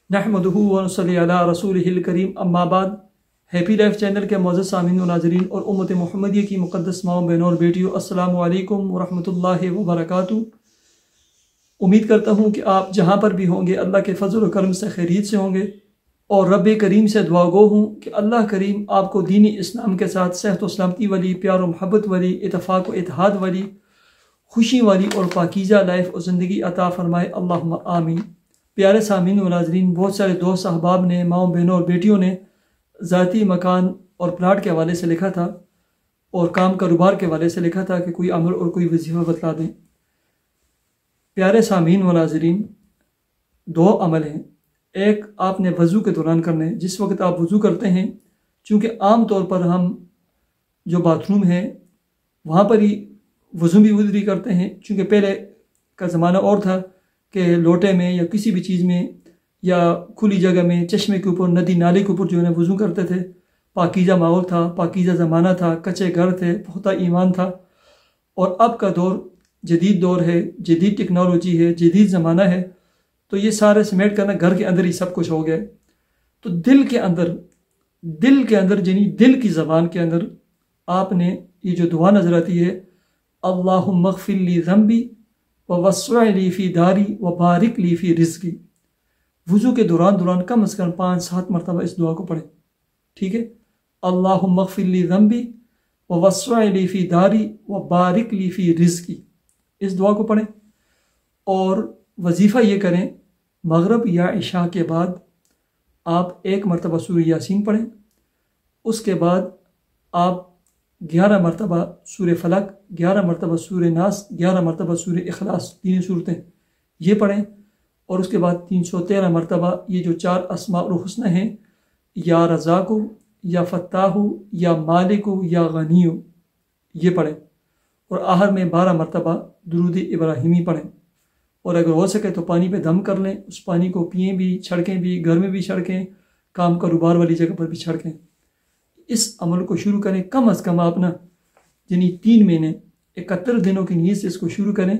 नहमदुहु व नसल्ली अला रसूलिहिल करीम, अम्मा बाद। हैप्पी लाइफ चैनल के मौजूद सामीन व नाज़रीन और उम्मत मुहम्मदिया की मुक़द्दस माओ बहनों और बेटियों, अस्सलामु अलैकुम व रहमतुल्लाहि व बरकातुहू। उम्मीद करता हूँ कि आप जहाँ पर भी होंगे अल्लाह के फजल व करम से खैरियत से होंगे और रब करीम से दुआ गो हूँ कि अल्लाह करीम आपको दीनी इस्लाम के साथ सेहत व सलामती वाली, प्यार व मोहब्बत वाली, इत्तफाक व इत्तेहाद वाली, खुशी वाली और पाकीज़ा लाइफ और ज़िंदगी अता फ़रमाए, अल्लाहुम्मा आमीन। प्यारे सामीन व नाज़रीन, बहुत सारे दोस्त अहबाब ने, माओ बहनों और बेटियों ने ज़ाती मकान और प्लाट के हवाले से लिखा था और काम कारोबार के हवाले से लिखा था कि कोई अमल और कोई वजीफ़ा बतला दें। प्यारे सामीन व नाज़रीन, दो अमल हैं। एक आपने वज़ू के दौरान करने, जिस वक्त आप वज़ू करते हैं, चूँकि आम तौर पर हम जो बाथरूम है वहाँ पर ही वज़ू भी उधर ही करते हैं, चूँकि पहले का ज़माना और था कि लोटे में या किसी भी चीज़ में या खुली जगह में, चश्मे के ऊपर, नदी नाले के ऊपर जो है वज़ू करते थे। पाकीज़ा माहौल था, पाकीज़ा ज़माना था, कच्चे घर थे, पुख्ता ईमान था। और अब का दौर जदीद दौर है, जदीद टेक्नोलॉजी है, जदीद ज़माना है, तो ये सारे समेट करना घर के अंदर ही सब कुछ हो गया। तो दिल के अंदर यानी दिल की ज़बान के अंदर आपने ये जो दुआ नज़र आती है, अल्लाहुम्मा ग़फ़िर ली ज़ंबी व वस्अ ली फ़ी दारी व बारिक ली फ़ी रिज़्क़ी। वज़ू के दौरान कम से कम 5-7 मरतबा इस दुआ को पढ़ें, ठीक है। अल्लाहुम्मा ग़फ़िर ली ज़ंबी व वस्अ ली फ़ी दारी व बारिक ली फ़ी रिज़्क़ी, इस दुआ को पढ़ें। और वजीफ़ा ये करें, मगरिब या इशा के बाद आप 1 मरतबा सूरह यासीन पढ़ें, उसके बाद आप 11 मरतबा सूरह फलक, 11 मरतबा सूरह नास, 11 मरतबा सूरह इखलास, 3 सूरतें ये पढ़ें। और उसके बाद 313 मरतबा ये जो 4 अस्माउल हुस्ना हैं, या रज़ाक़ु या फ़त्ताहु या मालिकु या गनियु, ये पढ़ें। और आखिर में 12 मरतबा दुरूद इब्राहिमी पढ़ें। और अगर हो सके तो पानी पे दम कर लें, उस पानी को पिएँ भी, छड़कें भी, घर में भी छड़कें, काम कारोबार वाली जगह पर भी छड़कें। इस अमल को शुरू करें, कम अज़ कम आप ना यानी 3 महीने 71 दिनों की नीयत से इसको शुरू करें।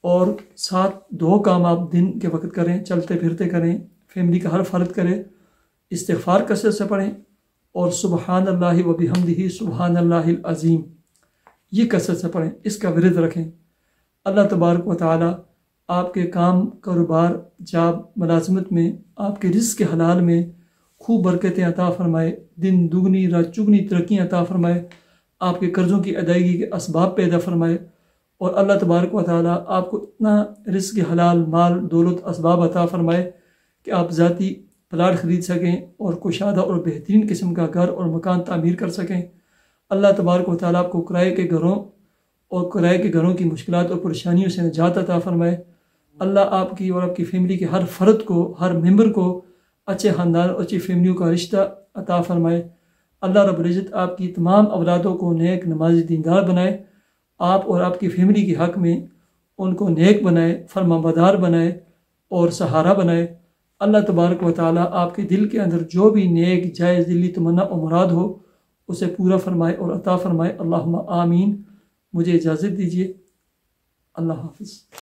और साथ 2 काम आप दिन के वक्त करें, चलते फिरते करें, फैमिली का हर फ़र्द करें, इस्तिग़फ़ार कसरत से पढ़ें और सुबहानल्लाहि व बिहम्दिही सुबहानल्लाहिल अज़ीम ये कसरत से पढ़ें, इसका विरद रखें। अल्लाह तबारक व तआला आपके काम कारोबार, जॉब, मुलाज़मत में, आपके रिज़्क़ के हलाल में खूब बरकतें अता फ़रमाए, दिन दुगनी रात चुगनी तरक्कियाँ अता फ़रमाए, आपके कर्ज़ों की अदायगी के असबाब पैदा फ़रमाए। और अल्लाह तबारक व तआला आपको इतना रिज़्क़ के हलाल माल दौलत असबाब अता फ़रमाए कि आप ज़ाती प्लाट ख़रीद सकें और कुशादा और बेहतरीन किस्म का घर और मकान तामीर कर सकें। अल्लाह तबारक व तआला आपको किराए के घरों की मुश्किलात और परेशानियों से निजात अता फ़रमाए। अल्लाह आपकी और आपकी फ़ैमिली के हर फ़र्द को, हर मेंबर को अच्छे ख़ानदान और अच्छी फ़ैमिलियों का रिश्ता अता फ़रमाए। अल्लाह रब्बुल इज़्ज़त आपकी तमाम औलादों को नेक नमाज़ी दीनदार बनाए, आप और आपकी फ़ैमिली के हक़ में उनको नेक बनाए, फरमाबरदार बनाए और सहारा बनाए। अल्लाह तबारक व तआला आपके दिल के अंदर जो भी नेक जायज़ दिली तमन्ना और मुराद हो उसे पूरा फरमाए और अता फ़रमाए। अल्लाहुम्मा आमीन। मुझे इजाज़त दीजिए। अल्लाह हाफ़िज़।